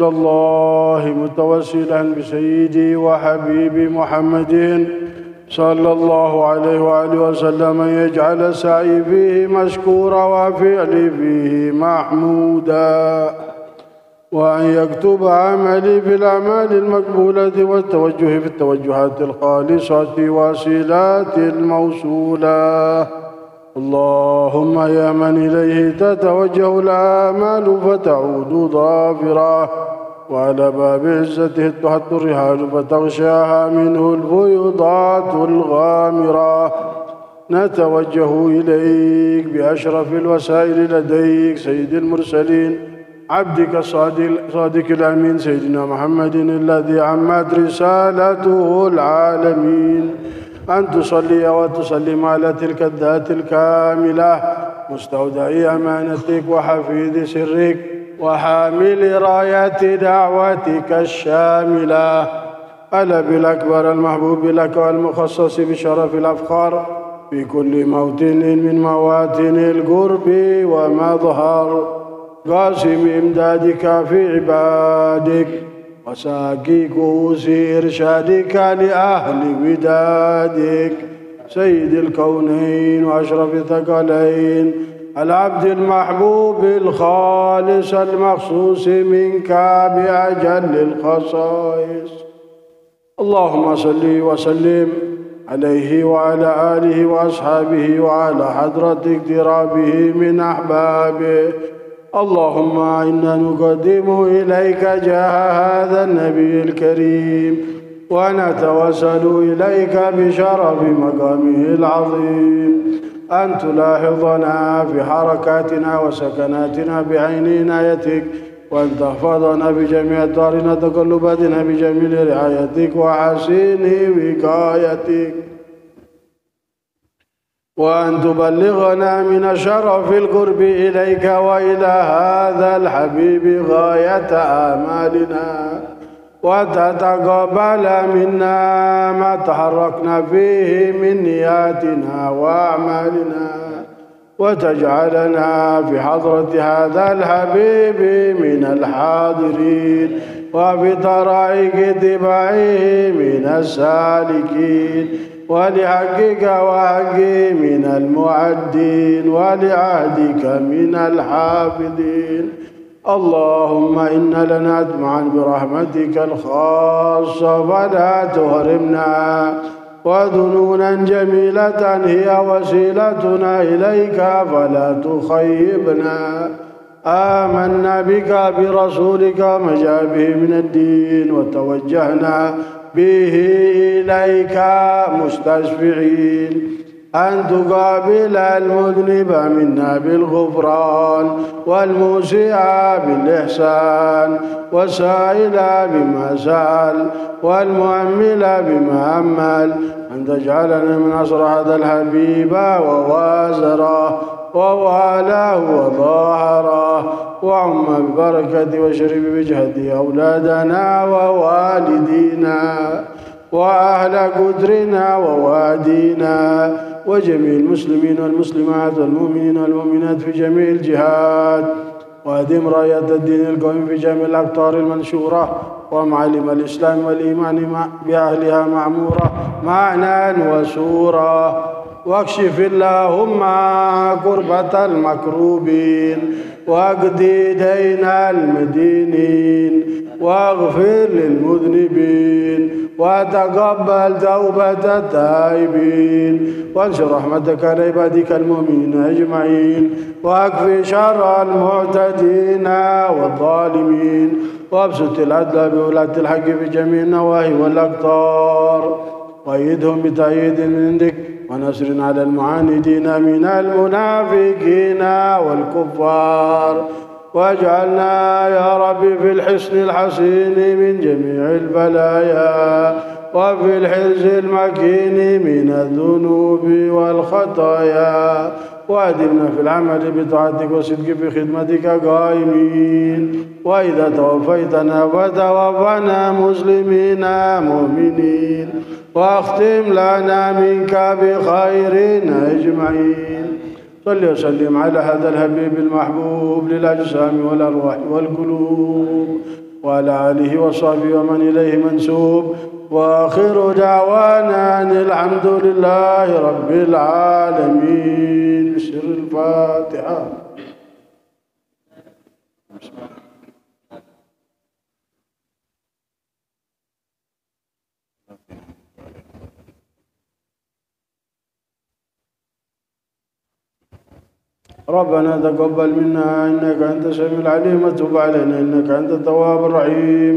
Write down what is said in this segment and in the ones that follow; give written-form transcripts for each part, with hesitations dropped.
إلى الله متوسلا بسيدي وحبيبي محمد صلى الله عليه وآله وسلم أن يجعل سعي فيه مشكورا وفعلي فيه محمودا، وأن يكتب عملي في الأعمال المقبولة والتوجه في التوجهات الخالصة وصلات الموصولة. اللهم يا من إليه تتوجه الآمال فتعود ظافرة، وعلى باب عزته تحط الرحال فتغشاها منه الفيضات الغامرة، نتوجه إليك بأشرف الوسائل لديك سيد المرسلين عبدك الصادق الأمين سيدنا محمد الذي عمت رسالته العالمين، أن تصلي وتسلم على تلك الذات الكاملة مستودع أمانتك وحفيظ سرك وحامل راية دعوتك الشاملة، الأب الأكبر المحبوب لك والمخصص بشرف الأفخار في كل موطن من مواطن القرب ومظهر، قاسم إمدادك في عبادك وساقي كؤوس إرشادك لأهل ودادك، سيد الكونين وأشرف الثقلين العبد المحبوب الخالص المخصوص منك بأجل الخصائص. اللهم صل وسلم عليه وعلى آله وأصحابه وعلى حضرة اقترابه من أحبابه. اللهم إنا نقدم إليك جاه هذا النبي الكريم، ونتوسل إليك بشرف مقامه العظيم أن تلاحظنا في حركاتنا وسكناتنا بعين عنايتك، وأن تحفظنا بجميع دارنا تقلباتنا بجميل رعايتك وحسين وقايتك، وأن تبلغنا من شرف القرب إليك وإلى هذا الحبيب غاية آمالنا، وتتقبل منا ما تحركنا فيه من نياتنا وأعمالنا، وتجعلنا في حضرة هذا الحبيب من الحاضرين، وفي طرائق اتباعه من السالكين، ولحقك وحقه من المعدين، ولعهدك من الحافظين. اللهم إن لنا أطمعا برحمتك الخاصة فلا تهرمنا، وذنونا جميلة هي وسيلتنا إليك فلا تخيبنا. آمنا بك برسولك ما جاء به من الدين، وتوجهنا به إليك مستشفعين أن تقابل المذنب منا بالغفران، والموسع بالإحسان، والسائل بما سأل، والمؤمل بما أمل، أن تجعلنا من أسرى هذا الحبيب ووازره ووالاه وظاهره، وعم ببركة وشرب بجهد أولادنا ووالدينا وأهل قدرنا ووادينا، وجميع المسلمين والمسلمات والمؤمنين والمؤمنات في جميع الجهات، وأدم راية الدين القويم في جميع الأقطار المنشورة، ومعالم الإسلام والإيمان بأهلها معمورة معنى وسورة، واكشف اللهم كربة المكروبين، واقض دين المدينين، واغفر للمذنبين، وتقبل توبة التائبين، وانشر رحمتك على عبادك المؤمنين أجمعين، واكف شر المعتدين والظالمين، وابسط العدل بولاة الحق في جميع النواحي والأقطار، وأيدهم بتأييد من عندك ونصر على المعاندين من المنافقين والكفار، واجعلنا يا رب في الحصن الحصين من جميع البلايا، وفي الحرز المكين من الذنوب والخطايا، وأدمنا في العمل بطاعتك والصدق في خدمتك قائمين، وإذا توفيتنا فتوفنا مسلمين مؤمنين، واختم لنا منك بخير أجمعين. صل وسلم على هذا الحبيب المحبوب للأجسام والأرواح والقلوب، وعلى آله وصحبه ومن إليه منسوب وآخر دعوانا أن الحمد لله رب العالمين. بسر الفاتحة. ربنا تقبل منا إنك أنت السميع العليم وتب علينا إنك أنت التواب الرحيم.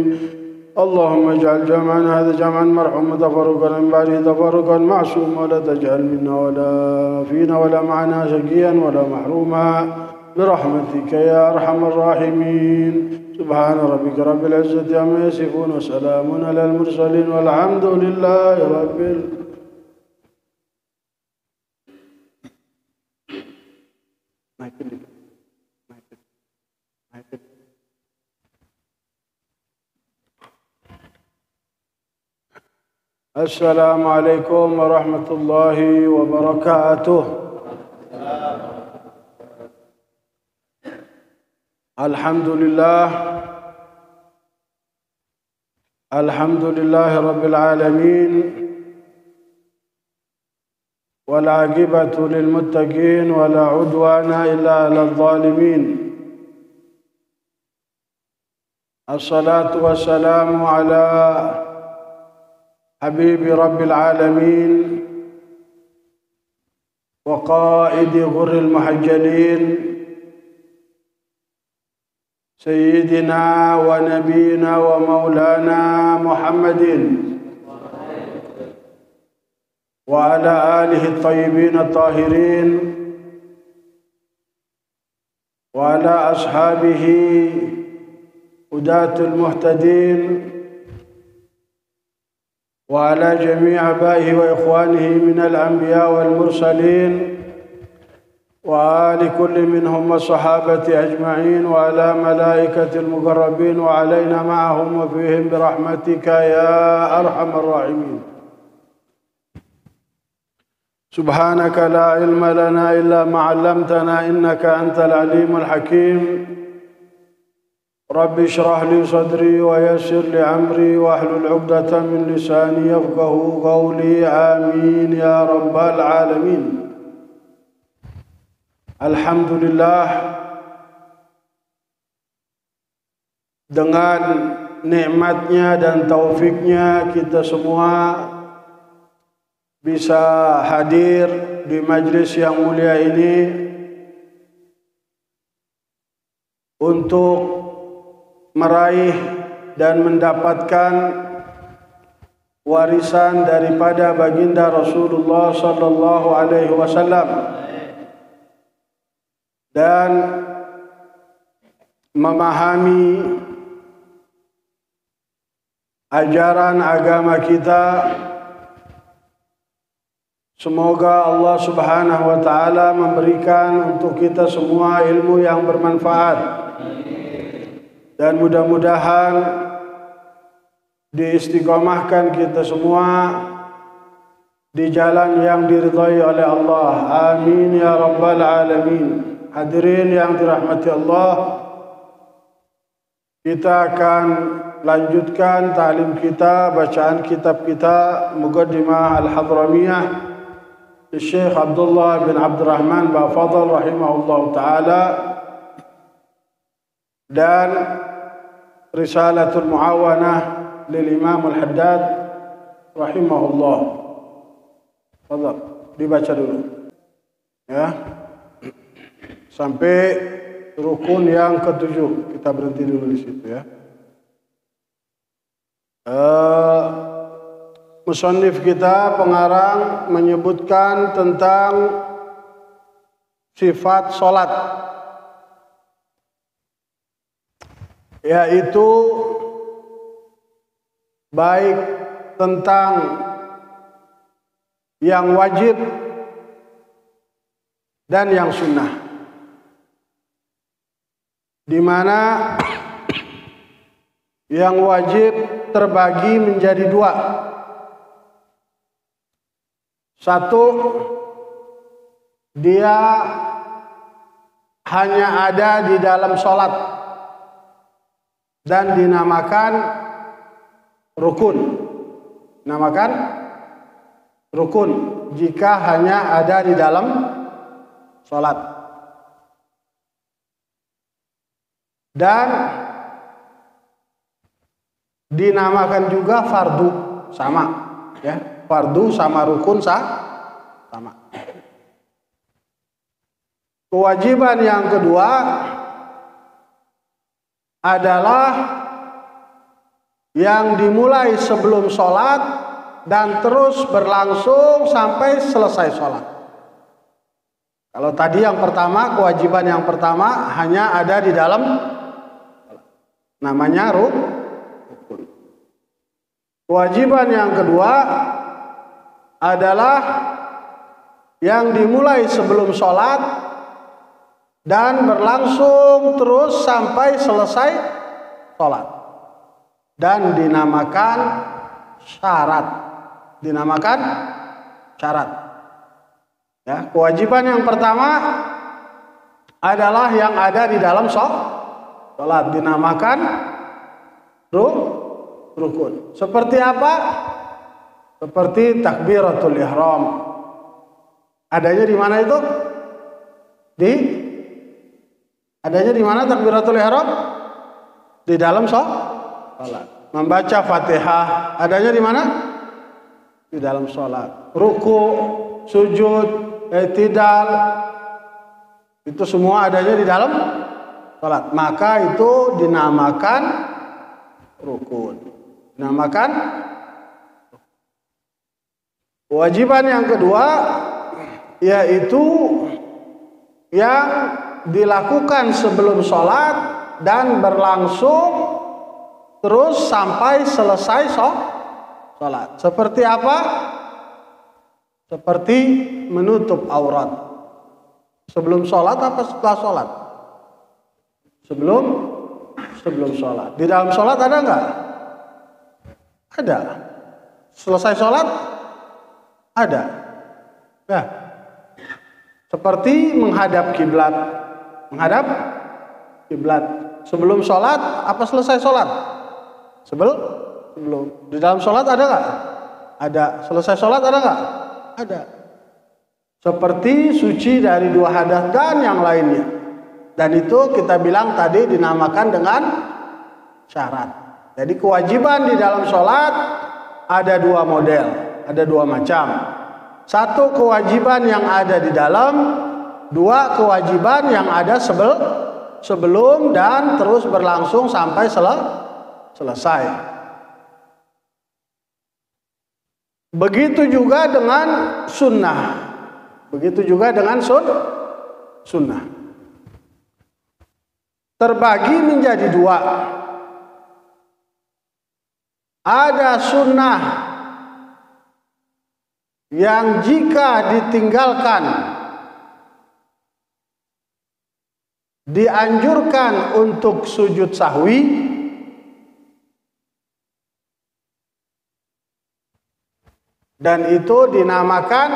اللهم اجعل جمعنا هذا جمعا مرحوما تفرقا من بعده تفرقا معصوما ولا تجعل منا ولا فينا ولا معنا شقيا ولا محروما برحمتك يا أرحم الراحمين. سبحان ربك رب العزة عما يصفون وسلام على المرسلين والحمد لله رب العالمين. السلام عليكم ورحمة الله وبركاته. الحمد لله رب العالمين والعاقبة للمتقين ولا عدوان إلا على الظالمين. الصلاة والسلام على حبيب رب العالمين وقائد غر المحجلين سيدنا ونبينا ومولانا محمد وعلى آله الطيبين الطاهرين وعلى أصحابه هداة المهتدين وعلى جميع آبائه وإخوانه من الأنبياء والمرسلين وآل كل منهم والصحابة أجمعين وعلى ملائكة المقربين وعلينا معهم وفيهم برحمتك يا أرحم الراحمين. سبحانك لا علم لنا إلا ما علمتنا إنك أنت العليم الحكيم. رب اشرح لي صدري ويسر لي أمري واحلل عقدة من لساني يفقه قولي آمين يا رب العالمين. Alhamdulillah, dengan nikmatnya dan taufiknya kita semua bisa hadir di majlis yang mulia ini untuk meraih dan mendapatkan warisan daripada baginda Rasulullah sallallahu alaihi wasallam dan memahami ajaran agama kita. Semoga Allah Subhanahu wa taala memberikan untuk kita semua ilmu yang bermanfaat dan mudah-mudahan diistiqomahkan kita semua di jalan yang diridhai oleh Allah. Amin ya rabbal alamin. Hadirin yang dirahmati Allah, kita akan lanjutkan ta'lim kita, bacaan kitab kita Muqaddimah Al-Hadramiyah Syekh Abdullah bin Abdurrahman Bafadl rahimahullah ta'ala dan Risalatul Muawanah lil Imam Al-Haddad rahimahullah. Fadhal, dibaca dulu ya sampai rukun yang ke-7. Kita berhenti dulu di situ ya. Musannif kita pengarang menyebutkan tentang sifat salat, yaitu baik tentang yang wajib dan yang sunnah, di mana yang wajib terbagi menjadi dua. Satu, dia hanya ada di dalam sholat, dan dinamakan rukun. Dinamakan rukun jika hanya ada di dalam sholat. Dan dinamakan juga fardu, sama ya. Fardu sama rukun sama. Kewajiban yang kedua adalah yang dimulai sebelum sholat dan terus berlangsung sampai selesai sholat. Kalau tadi yang pertama, kewajiban yang pertama hanya ada di dalam, namanya rukun. Kewajiban yang kedua adalah yang dimulai sebelum sholat dan berlangsung terus sampai selesai sholat, dan dinamakan syarat. Dinamakan syarat. Ya, kewajiban yang pertama adalah yang ada di dalam sholat, dinamakan rukun. Seperti apa? Seperti takbiratul ihram. Adanya di mana itu? Adanya di mana takbiratul ihram? Di dalam sholat. Membaca Fatihah adanya di mana? Di dalam sholat. Ruku, sujud, i'tidal, itu semua adanya di dalam sholat. Maka itu dinamakan rukun. Dinamakan kewajiban yang kedua, yaitu yang dilakukan sebelum sholat dan berlangsung terus sampai selesai sholat. Seperti apa? Seperti menutup aurat. Sebelum sholat apa setelah sholat? Sebelum sholat. Di dalam sholat ada nggak? Ada. Selesai sholat? Ada. Nah, seperti menghadap kiblat. Menghadap kiblat. Sebelum sholat apa selesai sholat? Sebelum. Di dalam sholat ada nggak? Ada. Selesai sholat ada nggak? Ada. Seperti suci dari dua hadas dan yang lainnya. Dan itu kita bilang tadi dinamakan dengan syarat. Jadi kewajiban di dalam sholat ada dua model, ada dua macam. Satu kewajiban yang ada di dalam, dua kewajiban yang ada sebelum dan terus berlangsung sampai selesai. Begitu juga dengan sunnah. Begitu juga dengan sunnah. Terbagi menjadi dua. Ada sunnah yang jika ditinggalkan dianjurkan untuk sujud sahwi, dan itu dinamakan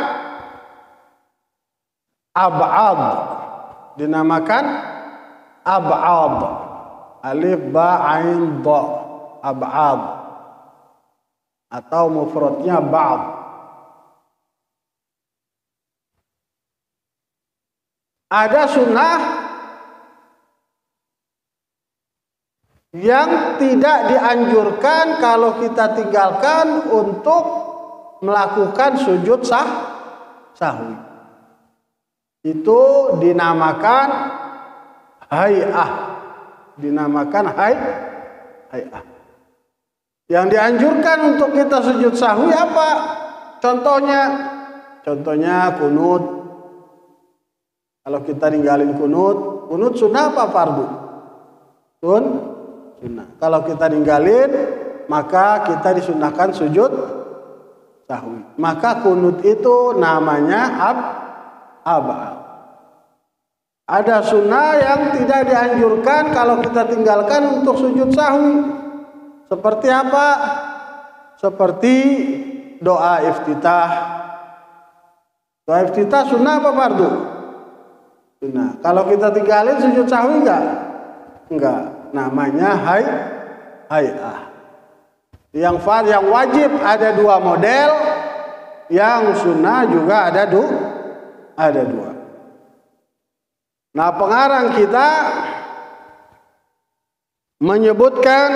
ab'ad. Dinamakan ab'ad. Alif ba ain dha. Ab'ad. Atau mufradnya ba'd. Ada sunnah yang tidak dianjurkan kalau kita tinggalkan untuk melakukan sujud sahwi. Itu dinamakan hay'ah. Dinamakan hay'ah. Yang dianjurkan untuk kita sujud sahwi apa? Contohnya kunut. Kalau kita ninggalin kunut sunnah apa fardu? Sunnah. Kalau kita ninggalin, maka kita disunnahkan sujud sahwi. Maka kunut itu namanya ab'ad. Ada sunnah yang tidak dianjurkan kalau kita tinggalkan untuk sujud sahwi. Seperti apa? Seperti doa iftitah. Doa iftitah sunnah apa fardu? Sunnah. Kalau kita tinggalin sujud sahwi enggak? Namanya hay'ah. Yang wajib ada 2 model, yang sunnah juga ada 2. Nah, pengarang kita menyebutkan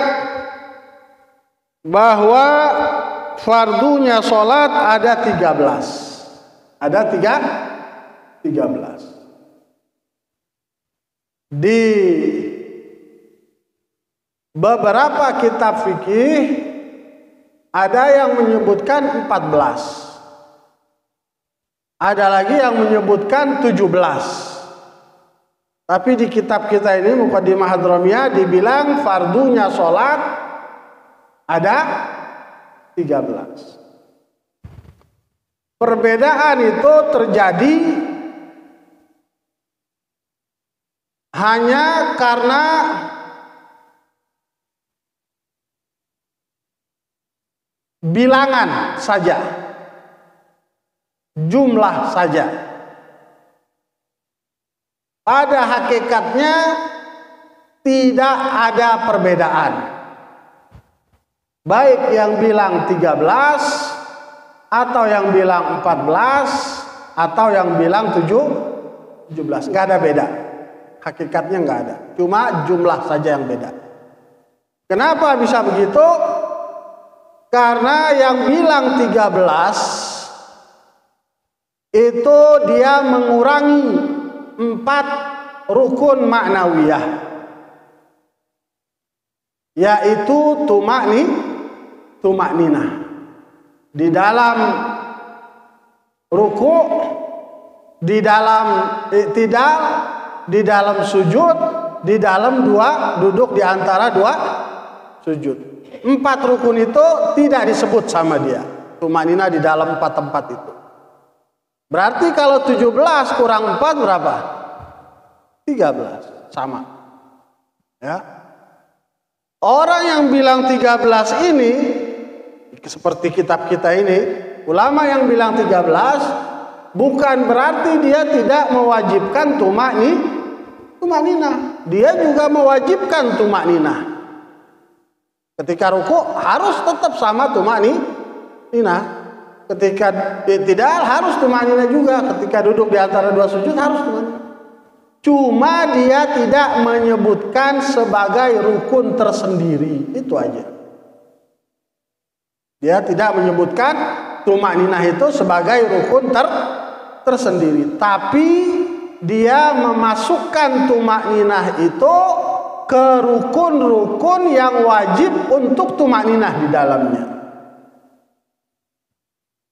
bahwa fardunya sholat ada 13. Ada 13. Di beberapa kitab fikih ada yang menyebutkan 14. Ada lagi yang menyebutkan 17. Tapi di kitab kita ini Muqaddimah Hadramiyah dibilang fardunya sholat ada 13. Perbedaan itu terjadi hanya karena bilangan saja, jumlah saja. Pada hakikatnya tidak ada perbedaan. Baik yang bilang 13 atau yang bilang 14 atau yang bilang 17, nggak ada beda. Hakikatnya nggak ada, cuma jumlah saja yang beda. Kenapa bisa begitu? Karena yang bilang 13 itu dia mengurangi 4 rukun maknawiyah, yaitu tumakninah di dalam ruku, di dalam i'tidal, di dalam sujud, di dalam duduk di antara 2 sujud. 4 rukun itu tidak disebut sama dia. Tumakninah di dalam 4 tempat itu. Berarti kalau 17 kurang 4 berapa? 13. Sama. Ya. Orang yang bilang 13 ini seperti kitab kita ini, ulama yang bilang 13 bukan berarti dia tidak mewajibkan tumakninah. Dia juga mewajibkan tumakninah. Ketika ruku harus tetap sama tumakninah. Ketika tidak harus tumakninah juga. Ketika duduk di antara 2 sujud harus tumakninah. Cuma dia tidak menyebutkan sebagai rukun tersendiri. Itu aja. Dia tidak menyebutkan tumakninah itu sebagai rukun tersendiri. Tapi dia memasukkan tumakninah itu ke rukun-rukun yang wajib untuk tumakninah di dalamnya.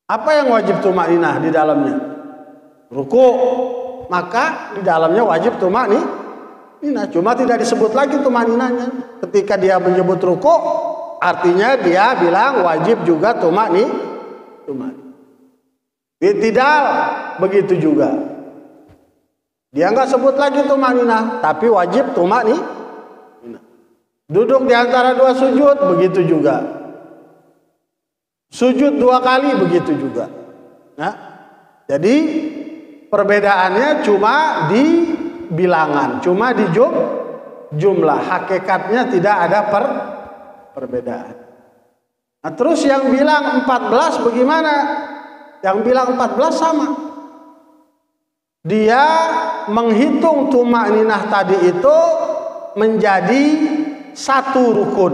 Apa yang wajib tumakninah di dalamnya? Ruku. Maka di dalamnya wajib tumakninah. Cuma tidak disebut lagi tumakninahnya. Ketika dia menyebut ruku, artinya dia bilang wajib juga tumakninah. I'tidal begitu juga. Dia nggak sebut lagi tumakninah, tapi wajib tumakninah. Duduk di antara 2 sujud begitu juga. Sujud 2 kali begitu juga. Nah, jadi perbedaannya cuma di bilangan, cuma di jumlah. Hakikatnya tidak ada perbedaan. Nah, terus yang bilang 14 bagaimana? Yang bilang 14 sama. Dia menghitung tumakninah tadi itu menjadi 1 rukun.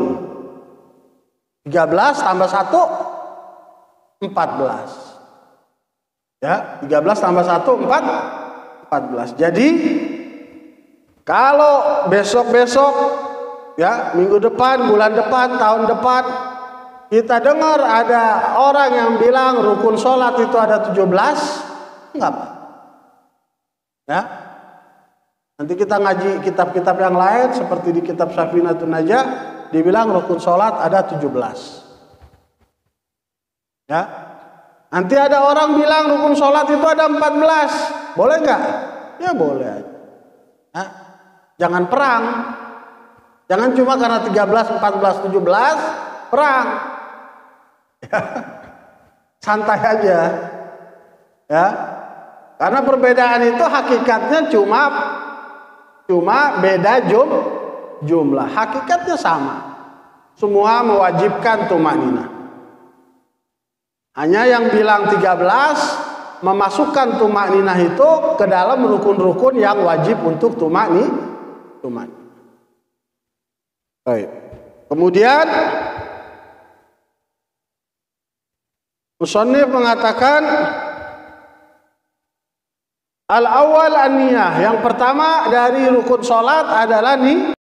13 tambah 1 14. Ya, 13 tambah 1 14. Jadi kalau besok-besok, ya, minggu depan, bulan depan, tahun depan kita dengar ada orang yang bilang rukun sholat itu ada 17, enggak apa. Ya. Nanti kita ngaji kitab-kitab yang lain seperti di kitab Safinatun Najah dibilang rukun sholat ada 17. Ya. Nanti ada orang bilang rukun sholat itu ada 14. Boleh nggak? Ya boleh aja. Nah, jangan perang. Jangan cuma karena 13, 14, 17 perang. Ya. Santai aja. Ya. Karena perbedaan itu hakikatnya cuma beda jumlah. Hakikatnya sama. semua mewajibkan tumakninah. Hanya yang bilang 13 memasukkan tumakninah itu ke dalam rukun-rukun yang wajib untuk tumakninah. Baik. Kemudian musannif mengatakan al-awwal an-niyah. Yang pertama dari rukun salat adalah